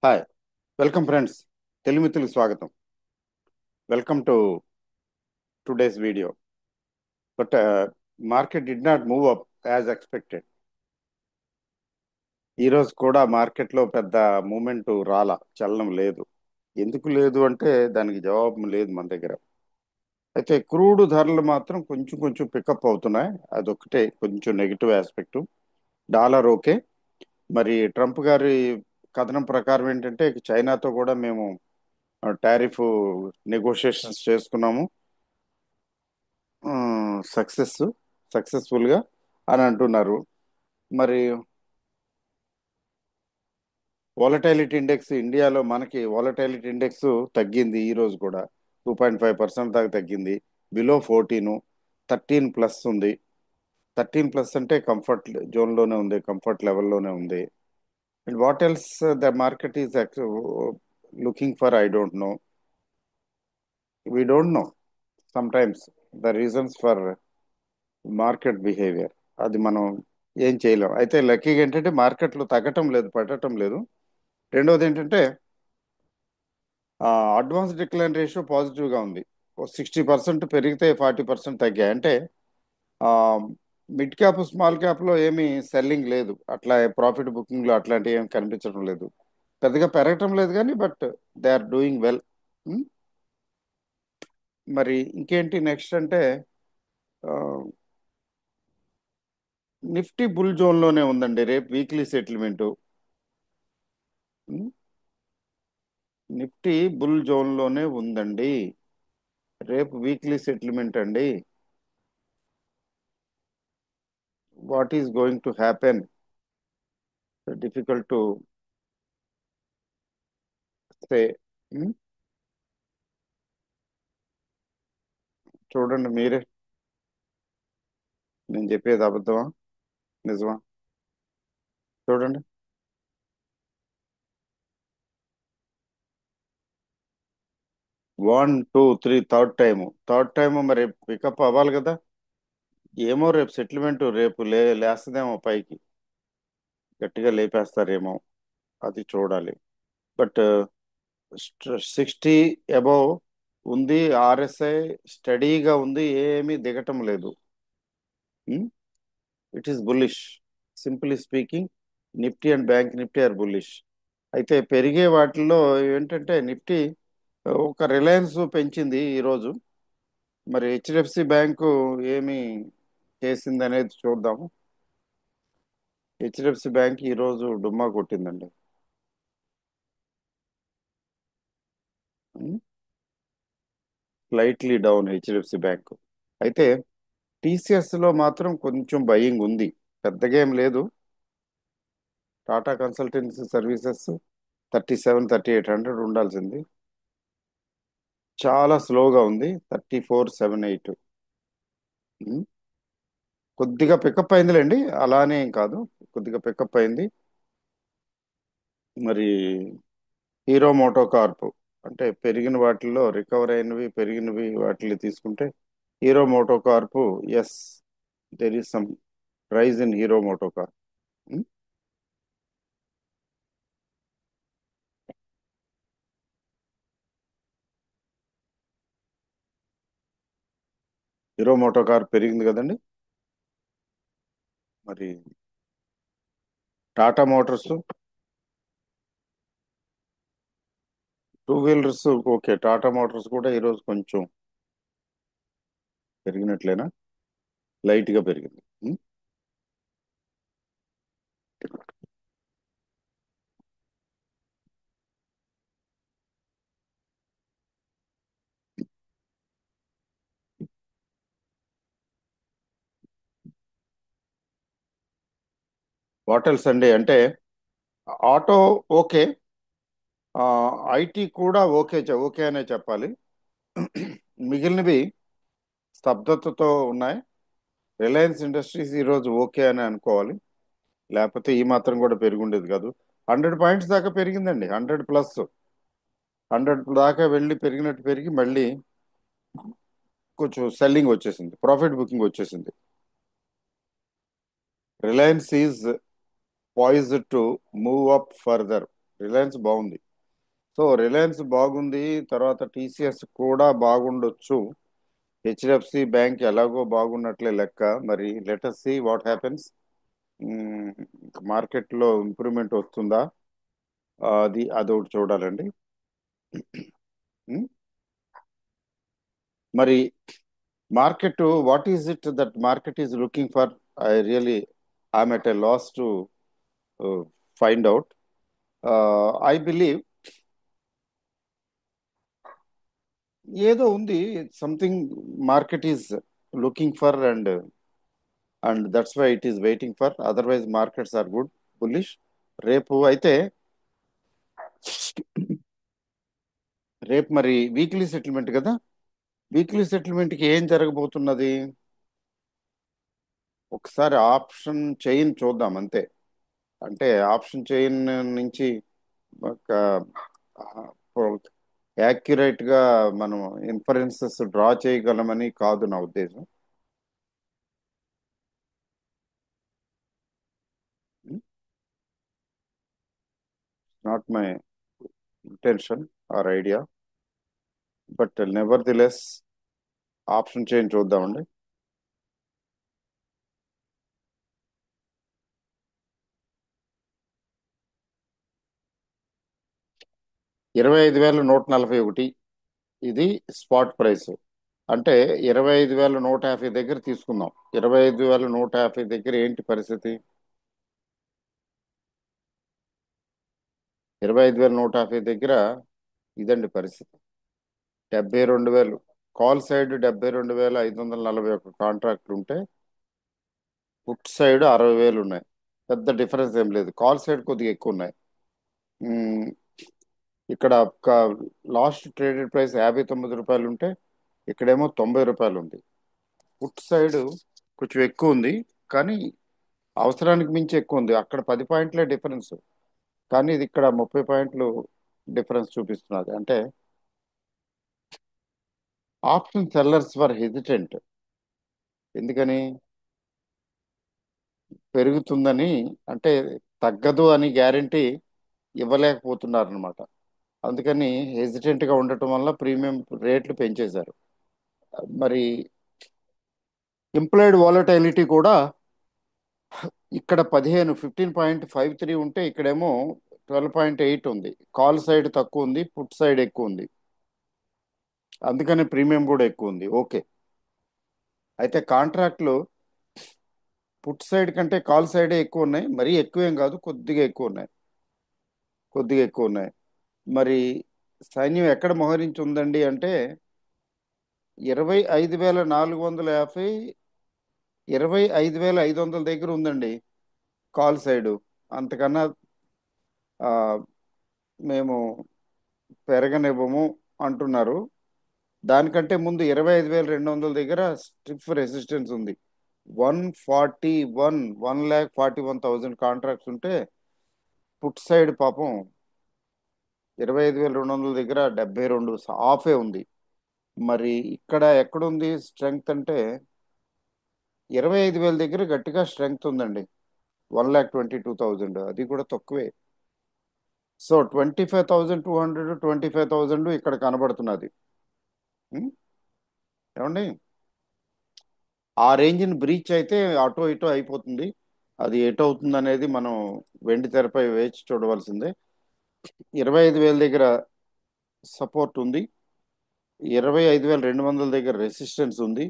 Hi, welcome friends. తెలుమితులకు స్వాగతం. Welcome to today's video. But market did not move up as expected. ఈ రోజు కూడా మార్కెట్లో పెద్ద మూమెంట్ చలనం లేదు. ఎందుకు లేదు అంటే దానికి జవాబు లేదు మన దగ్గర. అయితే క్రూడ్ ధరలు మాత్రం కొంచెం కొంచెం పికప్ అవుతున్నాయి. అదొకటే కొంచెం నెగిటివ్ ఆస్పెక్ట్. Dollar okay. మరి ట్రంప్ గారి కథనం ప్రకారం ఏంటంటే చైనాతో కూడా మేము టారిఫ్ నెగోషియేషన్స్ చేసుకున్నాము, సక్సెస్ సక్సెస్ఫుల్గా అని అంటున్నారు. మరి వాలటైలిటీ ఇండెక్స్ ఇండియాలో మనకి వాలటైలిటీ ఇండెక్స్ తగ్గింది. ఈ రోజు కూడా 2.5% దాకా తగ్గింది. బిలో 14, 13+ ఉంది. 13+ అంటే కంఫర్ట్ జోన్లోనే ఉంది, కంఫర్ట్ లెవెల్లోనే ఉంది. And what else the market is looking for? I don't know. We don't know some times the reasons for market behaviour. అది మనం ఏం చేయలేం. అయితే లక్కీగా ఏంటంటే మార్కెట్లు తగ్గటం లేదు, పడటం లేదు. రెండవది ఏంటంటే అడ్వాన్స్ డిక్లైన్ రేషియో పాజిటివ్గా ఉంది. 60% పెరిగితే 40% తగ్గాయి. అంటే మిడ్ క్యాప్ స్మాల్ క్యాప్లో ఏమీ సెల్లింగ్ లేదు, అట్లా ప్రాఫిట్ బుకింగ్లో అట్లాంటివి ఏమి కనిపించడం లేదు. పెద్దగా పెరగటం లేదు కానీ but they are doing well. మరి ఇంకేంటి నెక్స్ట్ అంటే ఆ, నిఫ్టీ బుల్ జోన్లోనే ఉందండి. రేపు వీక్లీ సెటిల్మెంట్. నిఫ్టీ బుల్ జోన్లోనే ఉందండి. రేపు వీక్లీ సెటిల్మెంట్ అండి. What is going to happen? Difficult to say. చూడండి మీరే, నేను చెప్పేది అబద్ధమా నిజమా? చూడండి. 1, 2, 3 థర్డ్ టైము మరి పికప్ అవ్వాలి కదా. ఏమో రేపు సెటిల్మెంట్, రేపు లేస్తుందేమో పైకి, గట్టిగా లేపేస్తారేమో, అది చూడాలి. బట్ 60 అబౌవ్ ఉంది. ఆర్ఎస్ఐ స్టడీగా ఉంది, ఏమీ దిగటం లేదు. It is bullish. Simply speaking, Nifty and bank Nifty are bullish. అయితే పెరిగే వాటిల్లో ఏంటంటే నిఫ్టీ ఒక రిలయన్స్ పెంచింది ఈరోజు. మరి హెచ్డిఎఫ్సి బ్యాంకు ఏమి చేసింది అనేది చూద్దాము. హెచ్డిఎఫ్సి బ్యాంక్ ఈరోజు డుమ్మా కొట్టిందండి. Slightly down HDFC bank. అయితే టీసీఎస్లో మాత్రం కొంచెం బయింగ్ ఉంది, పెద్దగా ఏం లేదు. టాటా కన్సల్టెన్సీ సర్వీసెస్ 37,800 ఉండాల్సింది, చాలా స్లోగా ఉంది. 34,780. కొద్దిగా పికప్ అయిందిలేండి, అలానే ఏం కాదు, కొద్దిగా పికప్ అయింది. మరి హీరో మోటో కార్ప్ అంటే పెరిగిన వాటిల్లో రికవర్ అయినవి, పెరిగినవి వాటిని తీసుకుంటే Hero MotoCorp, yes, there is some rise in Hero MotoCorp. Hero MotoCorp పెరిగింది కదండి. మరి Tata Motors, two wheelers okay. Tata Motors కూడా ఈరోజు కొంచెం పెరిగినట్లేనా, లైట్ గా పెరిగింది. వాటల్స్ అండి అంటే ఆటో ఓకే, ఐటీ కూడా ఓకే, ఓకే అనే చెప్పాలి. మిగిలినవి స్తబ్దతతో ఉన్నాయి. రిలయన్స్ ఇండస్ట్రీస్ ఈరోజు ఓకే అని అనుకోవాలి, లేకపోతే ఈ మాత్రం కూడా పెరిగి ఉండేది కాదు. 100 పాయింట్స్ దాకా పెరిగిందండి, 100+. 100 దాకా వెళ్ళి పెరిగినట్టు పెరిగి మళ్ళీ కొంచెం సెల్లింగ్ వచ్చేసింది, ప్రాఫిట్ బుకింగ్ వచ్చేసింది. Reliance is poised to move up further. Reliance బాగుంది. సో రిలయన్స్ బాగుంది. తర్వాత టీసీఎస్ కూడా బాగుండొచ్చు. హెచ్డిఎఫ్సి బ్యాంక్ ఎలాగో బాగున్నట్లే లెక్క. మరి లెటస్ సి వాట్ హ్యాపెన్స్. మార్కెట్లో ఇంప్రూవ్మెంట్ వస్తుందా? అది అదొకటి చూడాలండి. ఉమ్, మరి market, what is it that market is looking for? I really I'm at a loss to find out. I believe ఏదో ఉంది, something market is looking for, and that's why it is waiting for. Otherwise markets are good, bullish. రేపు అయితే, రేపు మరి weekly settlement కదా. Weekly సెటిల్మెంట్కి ఏం జరగబోతున్నది? ఒకసారి ఆప్షన్ చైన్ చూద్దాం అంతే. అంటే ఆప్షన్ చైన్ నుంచి ఒక యాక్యురేట్ గా మనం ఇన్ఫరెన్సెస్ డ్రా చేయగలమని కాదు నా ఉద్దేశం. Not my intention or idea, but never the less option chain చూద్దామండి. 25,141 ఇది స్పాట్ ప్రైస్. అంటే 25,150 దగ్గర తీసుకుందాం. 25,150 దగ్గర ఏంటి పరిస్థితి? 25,150 దగ్గర ఇదండి పరిస్థితి. 72,000 కాల్ సైడ్, 72,541 కాంట్రాక్ట్లు ఉంటే పుట్ సైడ్ 60,000 ఉన్నాయి. పెద్ద డిఫరెన్స్ ఏం లేదు. కాల్ సైడ్ కొద్దిగా ఎక్కువ ఉన్నాయి. ఉమ్, ఇక్కడ ఒక లాస్ట్ ట్రేడెడ్ ప్రైస్ రూ. 59 ఉంటే ఇక్కడేమో రూ. 90 ఉంది. పుట్ సైడ్ కొంచెం ఎక్కువ ఉంది, కానీ అవసరానికి మించి ఎక్కువ ఉంది. అక్కడ 10 పాయింట్లే డిఫరెన్స్, కానీ ఇది ఇక్కడ 30 పాయింట్లు డిఫరెన్స్ చూపిస్తున్నది. అంటే ఆప్షన్ సెల్లర్స్ వర్ హెజిటెంట్. ఎందుకని? పెరుగుతుందని, అంటే తగ్గదు అని గ్యారంటీ ఇవ్వలేకపోతున్నారు అనమాట. అందుకని హెజిటెంట్ గా ఉండటం వల్ల ప్రీమియం రేట్లు పెంచేశారు. మరి ఇంప్లాయిడ్ వాలటైలిటీ కూడా ఇక్కడ 15 ఉంటే ఇక్కడేమో 12.8 ఉంది. కాల్ సైడ్ తక్కువ ఉంది, పుట్ సైడ్ ఎక్కువ ఉంది. అందుకని ప్రీమియం కూడా ఎక్కువ ఉంది. ఓకే. అయితే కాంట్రాక్ట్లు పుట్ సైడ్ కంటే కాల్ సైడే ఎక్కువ ఉన్నాయి. మరీ ఎక్కువేం కాదు, కొద్దిగా ఎక్కువ ఉన్నాయి. కొద్దిగా ఎక్కువ ఉన్నాయి. మరి సైన్యం ఎక్కడ మోహరించి ఉందండి అంటే 25,450, 25,500 దగ్గర ఉందండి కాల్ సైడు. అంతకన్నా ఆ, మేము పెరగనివ్వము అంటున్నారు. దానికంటే ముందు 25,200 దగ్గర స్టిఫ్ రెసిస్టెన్స్ ఉంది. 141 కాంట్రాక్ట్స్ ఉంటే పుట్ సైడ్ పాపం 25,200 దగ్గర 72 ఆఫే ఉంది. మరి ఇక్కడ ఎక్కడుంది స్ట్రెంగ్త్ అంటే 25,000 దగ్గర గట్టిగా స్ట్రెంగ్త్ ఉందండి. 1,22,000 అది కూడా తక్కువే. సో 25,200, 25,000 ఇక్కడ కనబడుతున్నది. ఉం? ఏమండి? ఆ రేంజ్ని బ్రీచ్ అయితే అటో ఇటో అయిపోతుంది. అది ఎటు అవుతుంది అనేది మనం వెండి తెరపై వేచి చూడవలసిందే. 25,000 దగ్గర సపోర్ట్ ఉంది. 25,200 దగ్గర రెసిస్టెన్స్ ఉంది.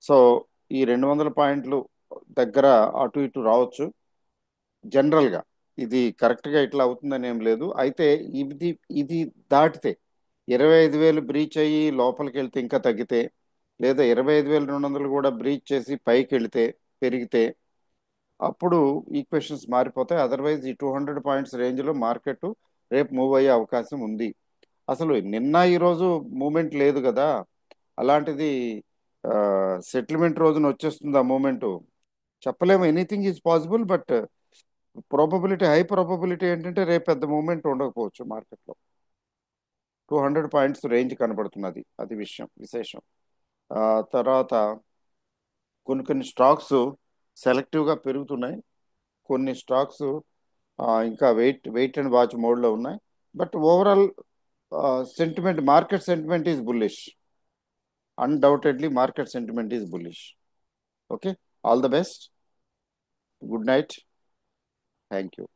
సో ఈ 200 పాయింట్లు దగ్గర అటు ఇటు రావచ్చు. జనరల్గా ఇది కరెక్ట్గా ఇట్లా అవుతుందని ఏం లేదు. అయితే ఇది ఇది దాటితే 25,000 బ్రీచ్ అయ్యి లోపలికి వెళ్తే ఇంకా తగ్గితే, లేదా 25,200 కూడా బ్రీచ్ చేసి పైకి వెళితే, పెరిగితే, అప్పుడు ఈక్వేషన్స్ మారిపోతాయి. అదర్వైజ్ ఈ 200 పాయింట్స్ రేంజ్లో మార్కెట్ రేపు మూవ్ అయ్యే అవకాశం ఉంది. అసలు నిన్న ఈరోజు మూమెంట్ లేదు కదా. అలాంటిది సెటిల్మెంట్ రోజున వచ్చేస్తుంది ఆ మూమెంట్. చెప్పలేము. Anything is possible, but probability, high probability ఏంటంటే రేపు పెద్ద మూమెంట్ ఉండకపోవచ్చు మార్కెట్లో. 200 పాయింట్స్ రేంజ్ కనబడుతున్నది, అది విశేషం. ఆ తర్వాత కొన్ని కొన్ని స్టాక్స్ సెలెక్టివ్గా పెరుగుతున్నాయి. కొన్ని స్టాక్స్ ఇంకా వెయిట్ అండ్ వాచ్ మోడ్లో ఉన్నాయి. But overall sentiment, market sentiment is bullish. Undoubtedly market sentiment is bullish. Okay, all the best, good night, thank you.